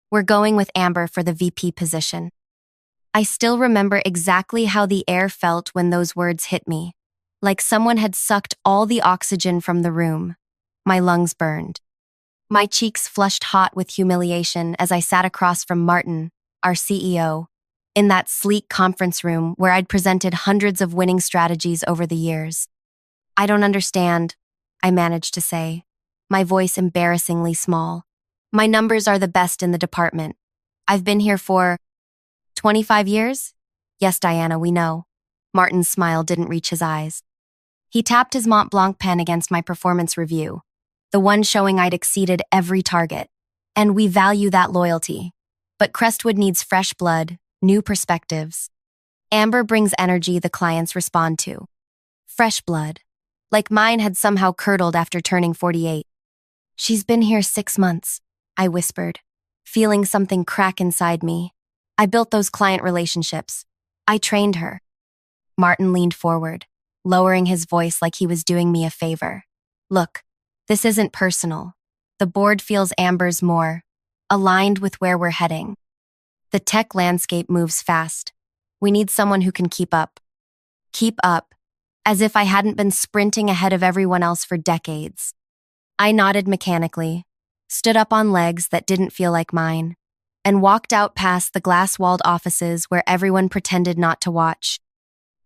We're going with Amber for the VP position. I still remember exactly how the air felt when those words hit me, like someone had sucked all the oxygen from the room. My lungs burned. My cheeks flushed hot with humiliation as I sat across from Martin, our CEO, in that sleek conference room where I'd presented hundreds of winning strategies over the years. I don't understand, I managed to say, my voice embarrassingly small. My numbers are the best in the department. I've been here for 25 years? Yes, Diana, we know. Martin's smile didn't reach his eyes. He tapped his Mont Blanc pen against my performance review, the one showing I'd exceeded every target. And we value that loyalty. But Crestwood needs fresh blood, new perspectives. Amber brings energy the clients respond to. Fresh blood. Like mine had somehow curdled after turning 48. She's been here 6 months, I whispered, feeling something crack inside me. I built those client relationships. I trained her. Martin leaned forward, lowering his voice like he was doing me a favor. Look, this isn't personal. The board feels Amber's more aligned with where we're heading. The tech landscape moves fast. We need someone who can keep up. Keep up, as if I hadn't been sprinting ahead of everyone else for decades. I nodded mechanically, stood up on legs that didn't feel like mine, and walked out past the glass-walled offices where everyone pretended not to watch.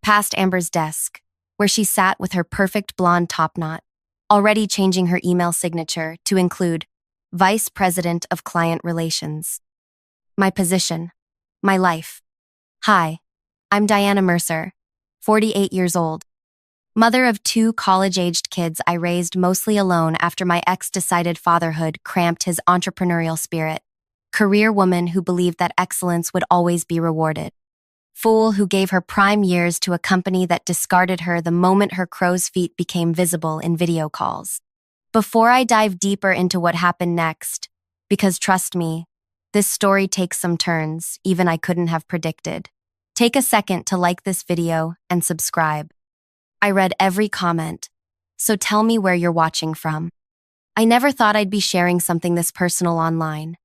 Past Amber's desk, where she sat with her perfect blonde topknot, already changing her email signature to include Vice President of Client Relations. My position. My life. Hi, I'm Diana Mercer, 48 years old. Mother of 2 college-aged kids I raised mostly alone after my ex decided fatherhood cramped his entrepreneurial spirit. Career woman who believed that excellence would always be rewarded. Fool who gave her prime years to a company that discarded her the moment her crow's feet became visible in video calls. Before I dive deeper into what happened next, because trust me, this story takes some turns even I couldn't have predicted. Take a second to like this video and subscribe. I read every comment, so tell me where you're watching from. I never thought I'd be sharing something this personal online,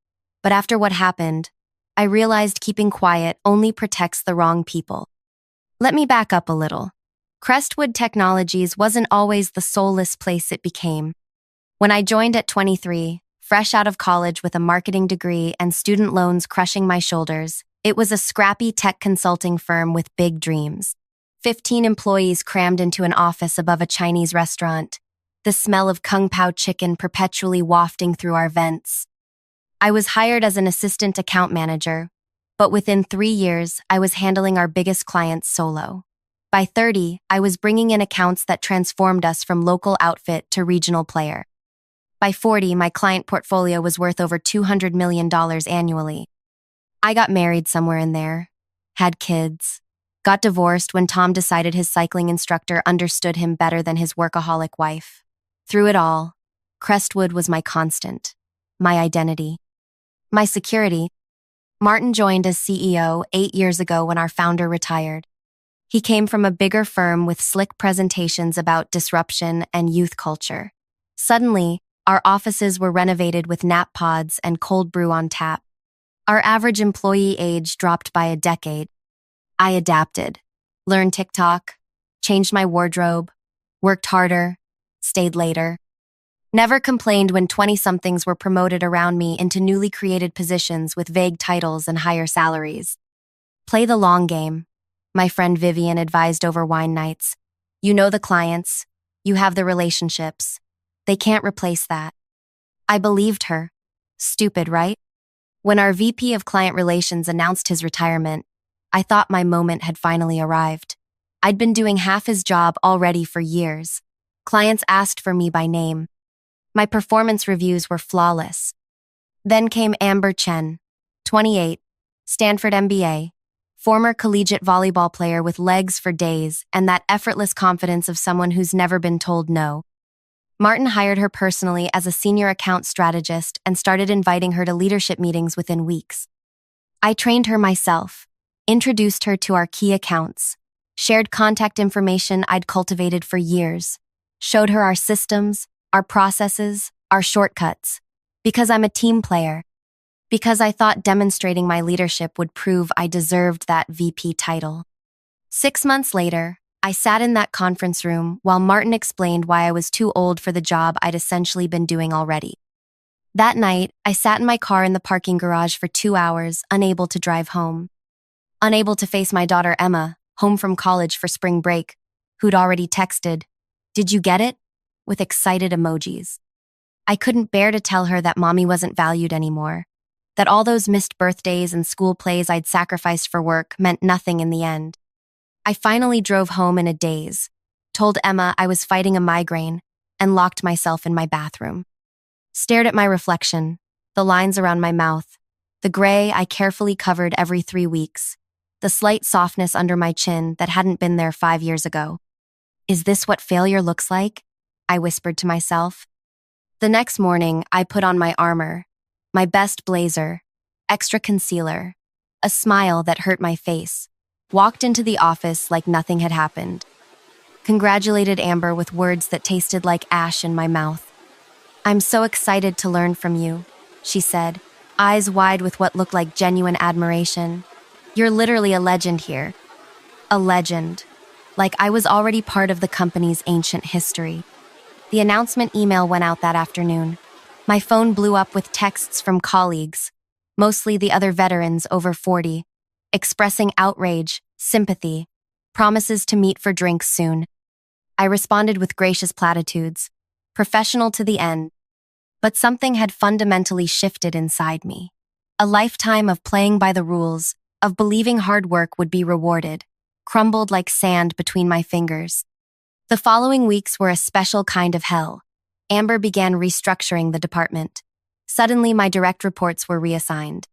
but after what happened, I realized keeping quiet only protects the wrong people. Let me back up a little. Crestwood Technologies wasn't always the soulless place it became. When I joined at 23, fresh out of college with a marketing degree and student loans crushing my shoulders, it was a scrappy tech consulting firm with big dreams. 15 employees crammed into an office above a Chinese restaurant, the smell of Kung Pao chicken perpetually wafting through our vents. I was hired as an assistant account manager, but within 3 years, I was handling our biggest clients solo. By 30, I was bringing in accounts that transformed us from local outfit to regional player. By 40, my client portfolio was worth over $200 million annually. I got married somewhere in there, had kids, got divorced when Tom decided his cycling instructor understood him better than his workaholic wife. Through it all, Crestwood was my constant, my identity, my security. Martin joined as CEO 8 years ago when our founder retired. He came from a bigger firm with slick presentations about disruption and youth culture. Suddenly, our offices were renovated with nap pods and cold brew on tap. Our average employee age dropped by a decade. I adapted, learned TikTok, changed my wardrobe, worked harder, stayed later. Never complained when 20-somethings were promoted around me into newly created positions with vague titles and higher salaries. Play the long game, my friend Vivian advised over wine nights. You know the clients, you have the relationships. They can't replace that. I believed her. Stupid, right? When our VP of Client Relations announced his retirement, I thought my moment had finally arrived. I'd been doing half his job already for years. Clients asked for me by name. My performance reviews were flawless. Then came Amber Chen, 28, Stanford MBA, former collegiate volleyball player with legs for days and that effortless confidence of someone who's never been told no. Martin hired her personally as a senior account strategist and started inviting her to leadership meetings within weeks. I trained her myself, introduced her to our key accounts, shared contact information I'd cultivated for years, showed her our systems, our processes, our shortcuts. Because I'm a team player. because I thought demonstrating my leadership would prove I deserved that VP title. 6 months later, I sat in that conference room while Martin explained why I was too old for the job I'd essentially been doing already. That night, I sat in my car in the parking garage for 2 hours, unable to drive home. Unable to face my daughter Emma, home from college for spring break, who'd already texted, "Did you get it?" with excited emojis. I couldn't bear to tell her that mommy wasn't valued anymore, that all those missed birthdays and school plays I'd sacrificed for work meant nothing in the end. I finally drove home in a daze, told Emma I was fighting a migraine, and locked myself in my bathroom. Stared at my reflection, the lines around my mouth, the gray I carefully covered every 3 weeks, the slight softness under my chin that hadn't been there 5 years ago. Is this what failure looks like? I whispered to myself. The next morning, I put on my armor, my best blazer, extra concealer, a smile that hurt my face, walked into the office like nothing had happened. Congratulated Amber with words that tasted like ash in my mouth. "I'm so excited to learn from you," she said, eyes wide with what looked like genuine admiration. "You're literally a legend here." A legend. Like I was already part of the company's ancient history. The announcement email went out that afternoon. My phone blew up with texts from colleagues, mostly the other veterans over 40, expressing outrage, sympathy, promises to meet for drinks soon. I responded with gracious platitudes, professional to the end. But something had fundamentally shifted inside me. A lifetime of playing by the rules, of believing hard work would be rewarded, crumbled like sand between my fingers. The following weeks were a special kind of hell. Amber began restructuring the department. Suddenly, my direct reports were reassigned.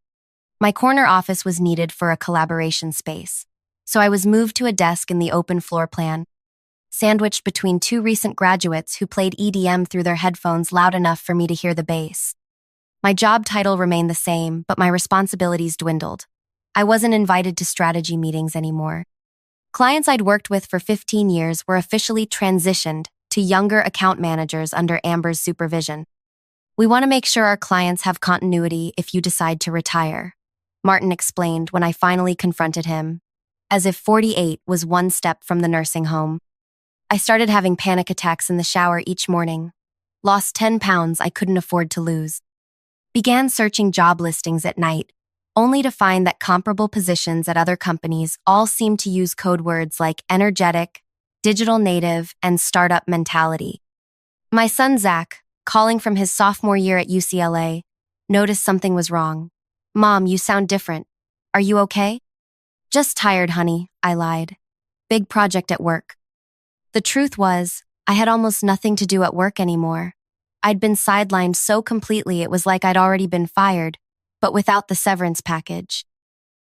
My corner office was needed for a collaboration space, so I was moved to a desk in the open floor plan, sandwiched between 2 recent graduates who played EDM through their headphones loud enough for me to hear the bass. My job title remained the same, but my responsibilities dwindled. I wasn't invited to strategy meetings anymore. Clients I'd worked with for 15 years were officially transitioned to younger account managers under Amber's supervision. "We want to make sure our clients have continuity if you decide to retire," Martin explained when I finally confronted him, as if 48 was one step from the nursing home. I started having panic attacks in the shower each morning, lost 10 pounds I couldn't afford to lose, began searching job listings at night, only to find that comparable positions at other companies all seemed to use code words like energetic, digital native, and startup mentality. My son Zach, calling from his sophomore year at UCLA, noticed something was wrong. "Mom, you sound different. Are you okay?" "Just tired, honey," I lied. "Big project at work." The truth was, I had almost nothing to do at work anymore. I'd been sidelined so completely it was like I'd already been fired, but without the severance package.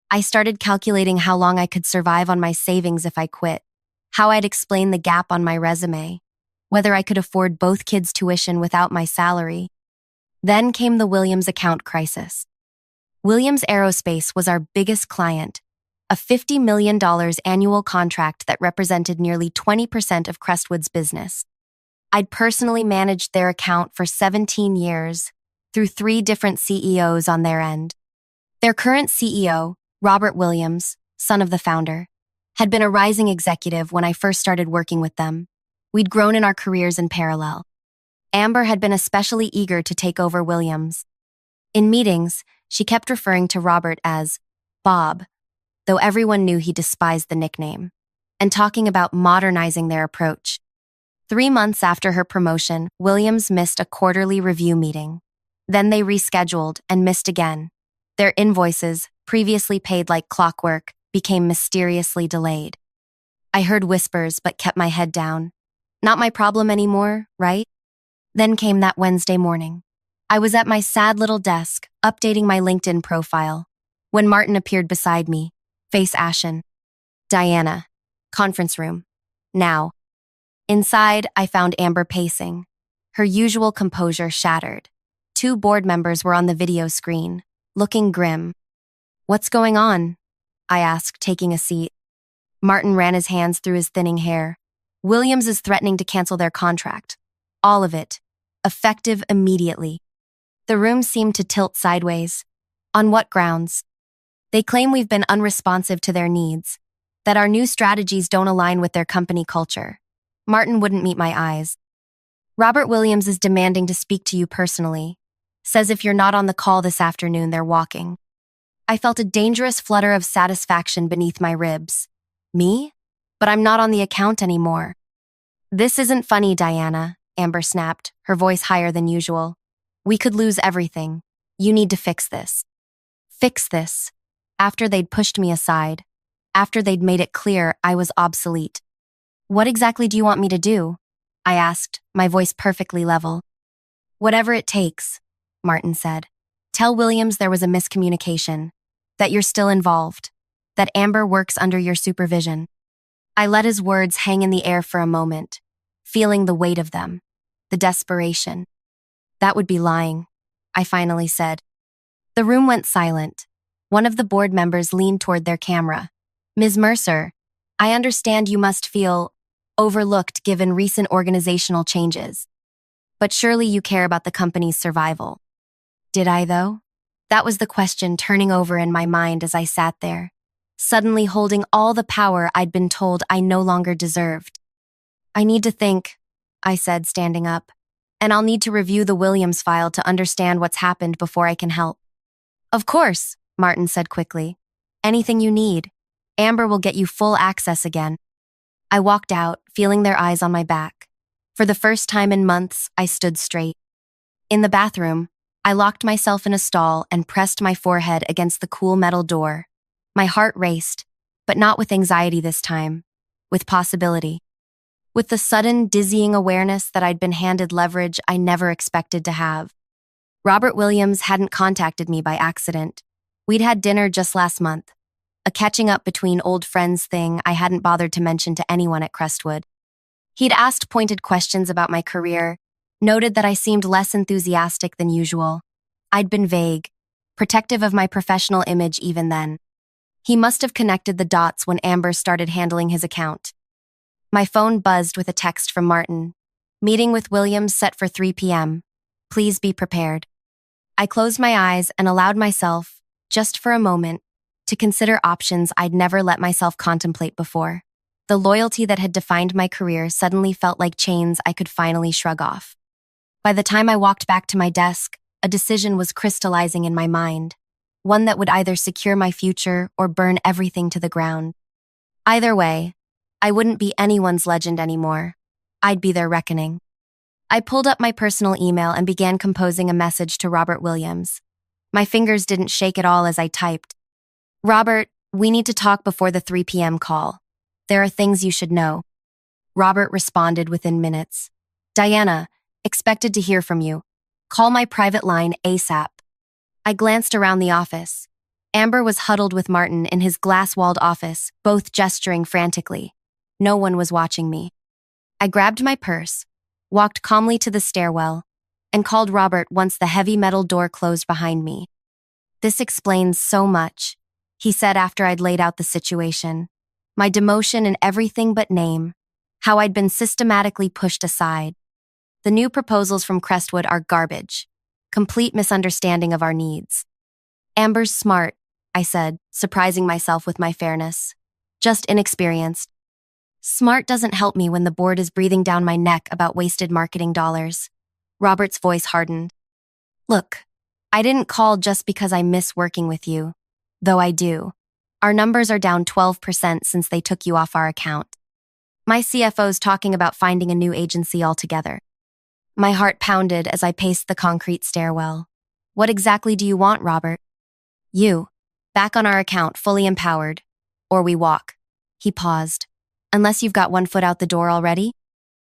I started calculating how long I could survive on my savings if I quit, how I'd explain the gap on my resume, whether I could afford both kids' tuition without my salary. Then came the Williams account crisis. Williams Aerospace was our biggest client, a $50 million annual contract that represented nearly 20% of Crestwood's business. I'd personally managed their account for 17 years, through 3 different CEOs on their end. Their current CEO, Robert Williams, son of the founder, had been a rising executive when I first started working with them. We'd grown in our careers in parallel. Amber had been especially eager to take over Williams. In meetings, she kept referring to Robert as Bob, though everyone knew he despised the nickname, and talking about modernizing their approach. 3 months after her promotion, Williams missed a quarterly review meeting. Then they rescheduled and missed again. Their invoices, previously paid like clockwork, became mysteriously delayed. I heard whispers but kept my head down. Not my problem anymore, right? Then came that Wednesday morning. I was at my sad little desk, updating my LinkedIn profile, when Martin appeared beside me, face ashen. "Diana, conference room. Now." Inside, I found Amber pacing, her usual composure shattered. 2 board members were on the video screen, looking grim. "What's going on?" I asked, taking a seat. Martin ran his hands through his thinning hair. "Williams is threatening to cancel their contract. All of it. Effective immediately." The room seemed to tilt sideways. On what grounds? They claim we've been unresponsive to their needs, that our new strategies don't align with their company culture. Martin wouldn't meet my eyes. Robert Williams is demanding to speak to you personally. Says if you're not on the call this afternoon, they're walking. I felt a dangerous flutter of satisfaction beneath my ribs. Me? But I'm not on the account anymore. This isn't funny, Diana, Amber snapped, her voice higher than usual. We could lose everything. You need to fix this. Fix this. After they'd pushed me aside. After they'd made it clear I was obsolete. What exactly do you want me to do? I asked, my voice perfectly level. Whatever it takes, Martin said. Tell Williams there was a miscommunication, that you're still involved, that Amber works under your supervision. I let his words hang in the air for a moment, feeling the weight of them, the desperation. That would be lying, I finally said. The room went silent. One of the board members leaned toward their camera. Ms. Mercer, I understand you must feel overlooked given recent organizational changes. But surely you care about the company's survival. Did I, though? That was the question turning over in my mind as I sat there, suddenly holding all the power I'd been told I no longer deserved. I need to think, I said, standing up, and I'll need to review the Williams file to understand what's happened before I can help. Of course, Martin said quickly. Anything you need. Amber will get you full access again. I walked out, feeling their eyes on my back. For the first time in months, I stood straight. In the bathroom, I locked myself in a stall and pressed my forehead against the cool metal door. My heart raced, but not with anxiety this time, with possibility. With the sudden, dizzying awareness that I'd been handed leverage I never expected to have. Robert Williams hadn't contacted me by accident. We'd had dinner just last month. A catching up between old friends thing I hadn't bothered to mention to anyone at Crestwood. He'd asked pointed questions about my career, noted that I seemed less enthusiastic than usual. I'd been vague, protective of my professional image even then. He must have connected the dots when Amber started handling his account. My phone buzzed with a text from Martin. Meeting with Williams set for 3 p.m. Please be prepared. I closed my eyes and allowed myself, just for a moment, to consider options I'd never let myself contemplate before. The loyalty that had defined my career suddenly felt like chains I could finally shrug off. By the time I walked back to my desk, a decision was crystallizing in my mind, one that would either secure my future or burn everything to the ground. Either way, I wouldn't be anyone's legend anymore. I'd be their reckoning. I pulled up my personal email and began composing a message to Robert Williams. My fingers didn't shake at all as I typed. Robert, we need to talk before the 3 p.m. call. There are things you should know. Robert responded within minutes. Diana, expected to hear from you. Call my private line ASAP. I glanced around the office. Amber was huddled with Martin in his glass-walled office, both gesturing frantically. No one was watching me. I grabbed my purse, walked calmly to the stairwell, and called Robert once the heavy metal door closed behind me. This explains so much, he said after I'd laid out the situation. My demotion in everything but name, how I'd been systematically pushed aside. The new proposals from Crestwood are garbage, complete misunderstanding of our needs. Amber's smart, I said, surprising myself with my fairness. Just inexperienced. Smart doesn't help me when the board is breathing down my neck about wasted marketing dollars. Robert's voice hardened. Look, I didn't call just because I miss working with you, though I do. Our numbers are down 12% since they took you off our account. My CFO's talking about finding a new agency altogether. My heart pounded as I paced the concrete stairwell. What exactly do you want, Robert? You. Back on our account, fully empowered. Or we walk. He paused. Unless you've got one foot out the door already?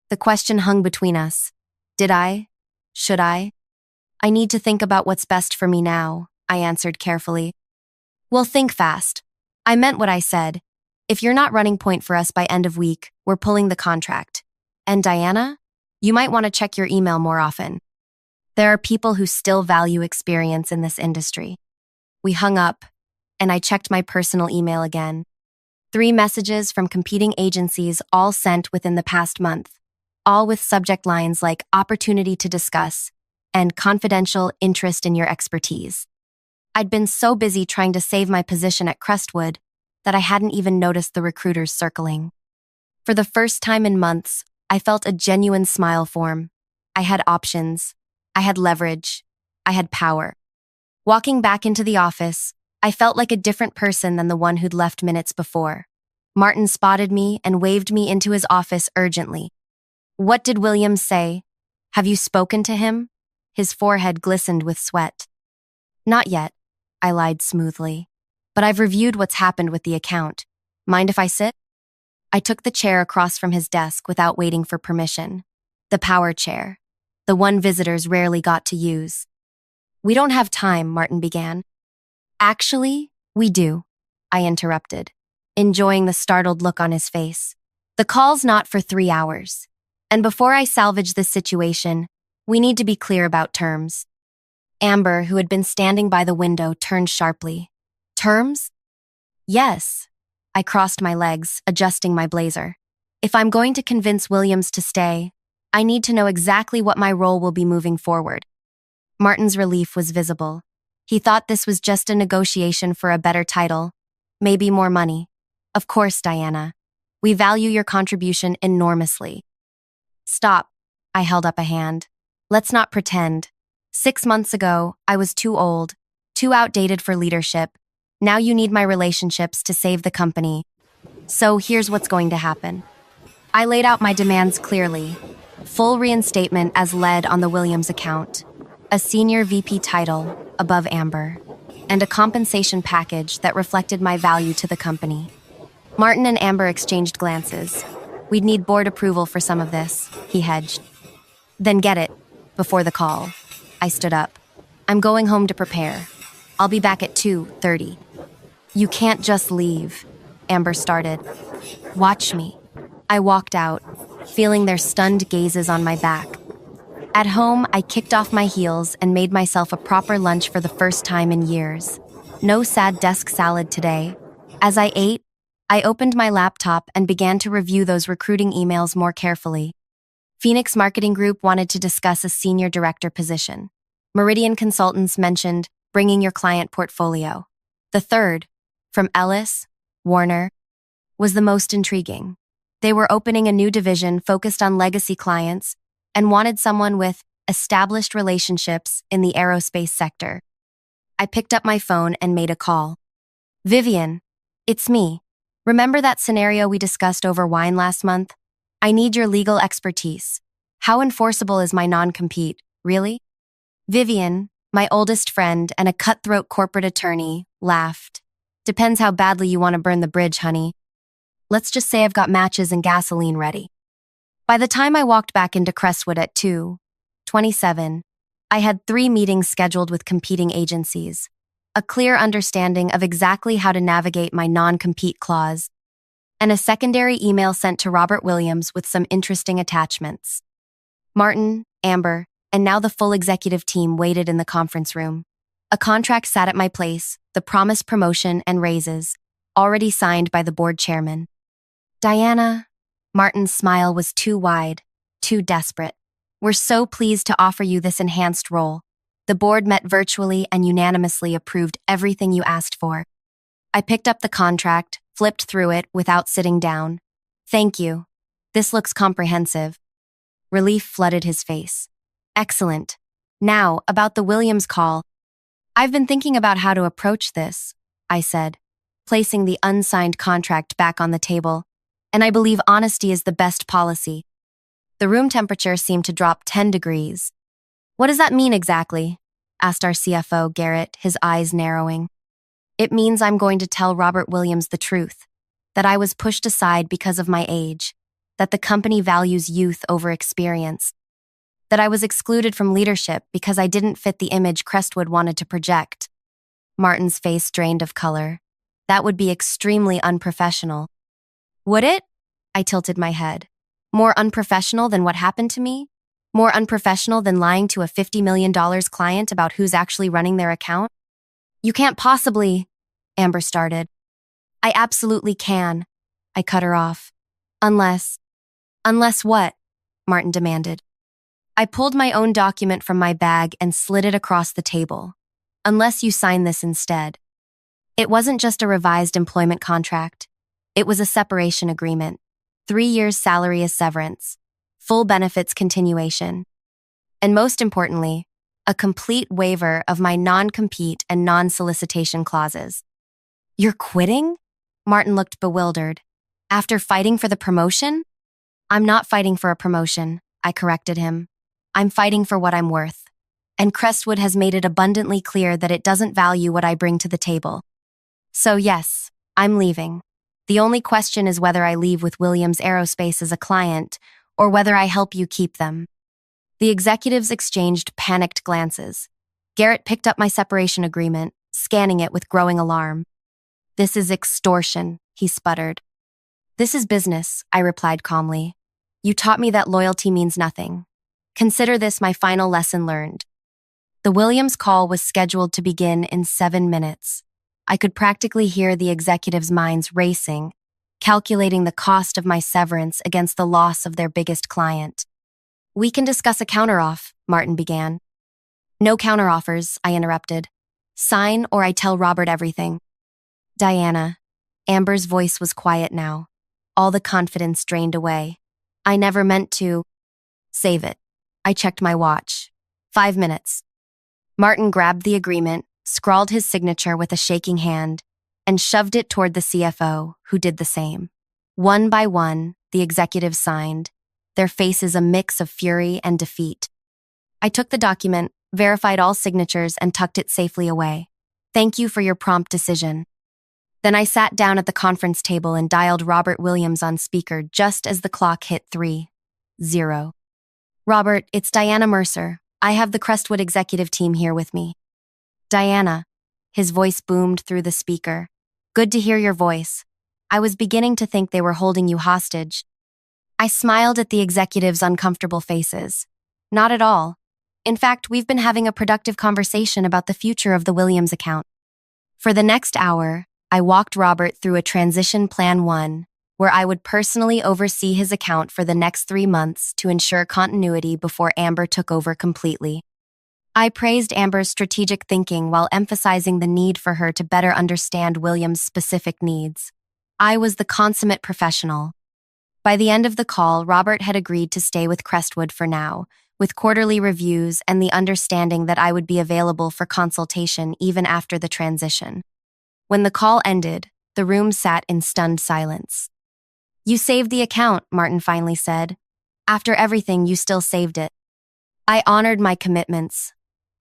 The question hung between us. Did I? Should I? I need to think about what's best for me now, I answered carefully. Well, think fast. I meant what I said. If you're not running point for us by end of week, we're pulling the contract. And Diana? You might want to check your email more often. There are people who still value experience in this industry. We hung up, and I checked my personal email again. 3 messages from competing agencies all sent within the past month, all with subject lines like opportunity to discuss and confidential interest in your expertise. I'd been so busy trying to save my position at Crestwood that I hadn't even noticed the recruiters circling. For the first time in months, I felt a genuine smile form. I had options. I had leverage. I had power. Walking back into the office, I felt like a different person than the one who'd left minutes before. Martin spotted me and waved me into his office urgently. "What did Williams say? Have you spoken to him?" His forehead glistened with sweat. "Not yet," I lied smoothly. "But I've reviewed what's happened with the account. Mind if I sit?" I took the chair across from his desk without waiting for permission. The power chair. The one visitors rarely got to use. "We don't have time," Martin began. "Actually, we do," I interrupted, enjoying the startled look on his face. "The call's not for 3 hours. And before I salvage this situation, we need to be clear about terms." Amber, who had been standing by the window, turned sharply. "Terms?" "Yes." I crossed my legs, adjusting my blazer. "If I'm going to convince Williams to stay, I need to know exactly what my role will be moving forward." Martin's relief was visible. He thought this was just a negotiation for a better title, maybe more money. "Of course, Diana. We value your contribution enormously." "Stop." I held up a hand. "Let's not pretend. 6 months ago, I was too old, too outdated for leadership. Now you need my relationships to save the company. So here's what's going to happen." I laid out my demands clearly. Full reinstatement as led on the Williams account, a senior VP title above Amber, and a compensation package that reflected my value to the company. Martin and Amber exchanged glances. "We'd need board approval for some of this," he hedged. "Then get it, before the call." I stood up. "I'm going home to prepare. I'll be back at 2:30. "You can't just leave," Amber started. "Watch me." I walked out, feeling their stunned gazes on my back. At home, I kicked off my heels and made myself a proper lunch for the first time in years. No sad desk salad today. As I ate, I opened my laptop and began to review those recruiting emails more carefully. Phoenix Marketing Group wanted to discuss a senior director position. Meridian Consultants mentioned bringing your client portfolio. The third, from Ellis, Warner, was the most intriguing. They were opening a new division focused on legacy clients and wanted someone with established relationships in the aerospace sector. I picked up my phone and made a call. "Vivian, it's me. Remember that scenario we discussed over wine last month? I need your legal expertise. How enforceable is my non-compete, really?" Vivian, my oldest friend and a cutthroat corporate attorney, laughed. "Depends how badly you want to burn the bridge, honey. Let's just say I've got matches and gasoline ready." By the time I walked back into Crestwood at 2:27, I had 3 meetings scheduled with competing agencies, a clear understanding of exactly how to navigate my non-compete clause, and a secondary email sent to Robert Williams with some interesting attachments. Martin, Amber, and now the full executive team waited in the conference room. A contract sat at my place, the promised promotion and raises, already signed by the board chairman. "Diana," Martin's smile was too wide, too desperate. "We're so pleased to offer you this enhanced role. The board met virtually and unanimously approved everything you asked for." I picked up the contract, flipped through it without sitting down. "Thank you. This looks comprehensive." Relief flooded his face. "Excellent. Now, about the Williams call. I've been thinking about how to approach this," I said, placing the unsigned contract back on the table, "and I believe honesty is the best policy." The room temperature seemed to drop 10 degrees. "What does that mean exactly?" asked our CFO, Garrett, his eyes narrowing. "It means I'm going to tell Robert Williams the truth, that I was pushed aside because of my age, that the company values youth over experience, that I was excluded from leadership because I didn't fit the image Crestwood wanted to project." Martin's face drained of color. "That would be extremely unprofessional." "Would it?" I tilted my head. "More unprofessional than what happened to me? More unprofessional than lying to a $50 million client about who's actually running their account?" "You can't possibly," Amber started. "I absolutely can," I cut her off. Unless what?" Martin demanded. I pulled my own document from my bag and slid it across the table. unless you sign this instead. It wasn't just a revised employment contract. It was a separation agreement. 3 years salary as severance. Full benefits continuation. And most importantly, a complete waiver of my non-compete and non-solicitation clauses. You're quitting? Martin looked bewildered. After fighting for the promotion? I'm not fighting for a promotion, I corrected him. I'm fighting for what I'm worth. And Crestwood has made it abundantly clear that it doesn't value what I bring to the table. So yes, I'm leaving. The only question is whether I leave with Williams Aerospace as a client or whether I help you keep them. The executives exchanged panicked glances. Garrett picked up my separation agreement, scanning it with growing alarm. This is extortion, he sputtered. This is business, I replied calmly. You taught me that loyalty means nothing. Consider this my final lesson learned. The Williams call was scheduled to begin in 7 minutes. I could practically hear the executives' minds racing, calculating the cost of my severance against the loss of their biggest client. We can discuss a counteroff, Martin began. No counteroffers, I interrupted. Sign or I tell Robert everything. Diana. Amber's voice was quiet now. All the confidence drained away. I never meant to. Save it. I checked my watch. 5 minutes. Martin grabbed the agreement, scrawled his signature with a shaking hand, and shoved it toward the CFO, who did the same. One by one, the executives signed, their faces a mix of fury and defeat. I took the document, verified all signatures, and tucked it safely away. Thank you for your prompt decision. Then I sat down at the conference table and dialed Robert Williams on speaker just as the clock hit 3:0. Robert, it's Diana Mercer. I have the Crestwood executive team here with me. Diana. His voice boomed through the speaker. Good to hear your voice. I was beginning to think they were holding you hostage. I smiled at the executives' uncomfortable faces. Not at all. In fact, we've been having a productive conversation about the future of the Williams account. For the next hour, I walked Robert through a transition plan 1, where I would personally oversee his account for the next 3 months to ensure continuity before Amber took over completely. I praised Amber's strategic thinking while emphasizing the need for her to better understand Williams' specific needs. I was the consummate professional. By the end of the call, Robert had agreed to stay with Crestwood for now, with quarterly reviews and the understanding that I would be available for consultation even after the transition. When the call ended, the room sat in stunned silence. You saved the account, Martin finally said. After everything, you still saved it. I honored my commitments.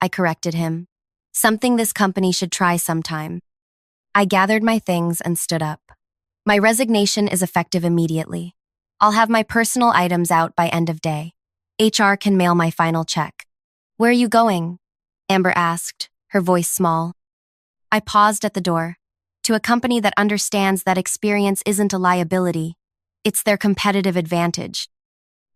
I corrected him. Something this company should try sometime. I gathered my things and stood up. My resignation is effective immediately. I'll have my personal items out by end of day. HR can mail my final check. Where are you going? Amber asked, her voice small. I paused at the door. To a company that understands that experience isn't a liability, it's their competitive advantage.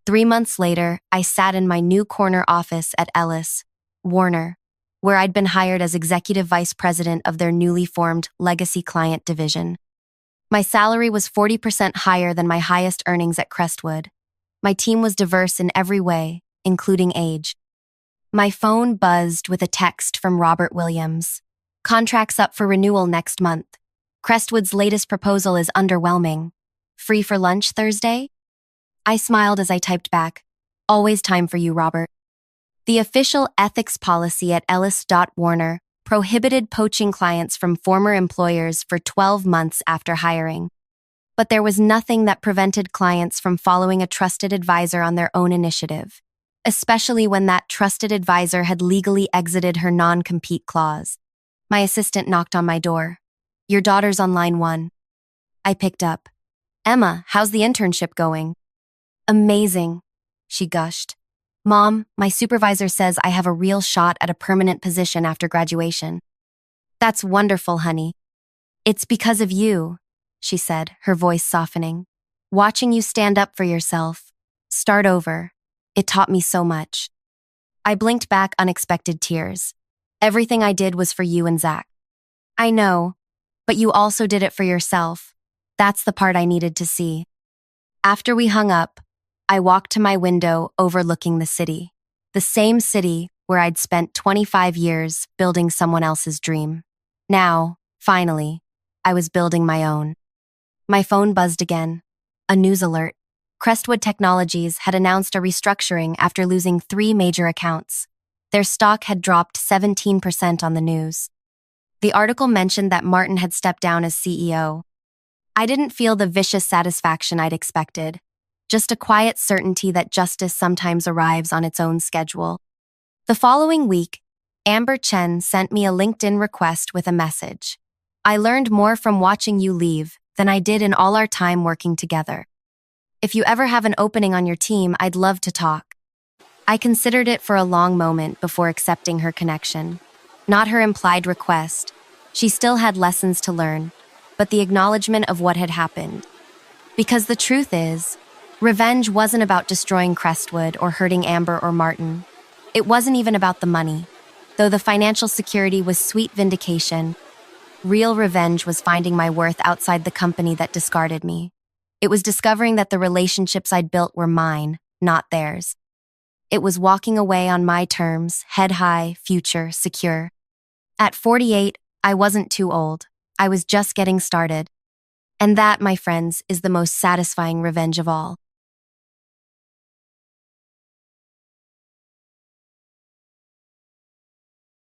3 months later, I sat in my new corner office at Ellis, Warner, where I'd been hired as executive vice president of their newly formed legacy client division. My salary was 40% higher than my highest earnings at Crestwood. My team was diverse in every way, including age. My phone buzzed with a text from Robert Williams. Contracts up for renewal next month. Crestwood's latest proposal is underwhelming. Free for lunch Thursday? I smiled as I typed back. Always time for you, Robert. The official ethics policy at Ellis.Warner prohibited poaching clients from former employers for 12 months after hiring. But there was nothing that prevented clients from following a trusted advisor on their own initiative, especially when that trusted advisor had legally exited her non-compete clause. My assistant knocked on my door. Your daughter's on line 1. I picked up. Emma, how's the internship going? Amazing, she gushed. Mom, my supervisor says I have a real shot at a permanent position after graduation. That's wonderful, honey. It's because of you, she said, her voice softening. Watching you stand up for yourself, start over, it taught me so much. I blinked back unexpected tears. Everything I did was for you and Zach. I know, but you also did it for yourself. That's the part I needed to see. After we hung up, I walked to my window overlooking the city. The same city where I'd spent 25 years building someone else's dream. Now, finally, I was building my own. My phone buzzed again. A news alert. Crestwood Technologies had announced a restructuring after losing 3 major accounts. Their stock had dropped 17% on the news. The article mentioned that Martin had stepped down as CEO. I didn't feel the vicious satisfaction I'd expected, just a quiet certainty that justice sometimes arrives on its own schedule. The following week, Amber Chen sent me a LinkedIn request with a message. I learned more from watching you leave than I did in all our time working together. If you ever have an opening on your team, I'd love to talk. I considered it for a long moment before accepting her connection. Not her implied request. She still had lessons to learn, but the acknowledgement of what had happened. Because the truth is, revenge wasn't about destroying Crestwood or hurting Amber or Martin. It wasn't even about the money. Though the financial security was sweet vindication, real revenge was finding my worth outside the company that discarded me. It was discovering that the relationships I'd built were mine, not theirs. It was walking away on my terms, head high, future, secure. At 48, I wasn't too old. I was just getting started. And that, my friends, is the most satisfying revenge of all.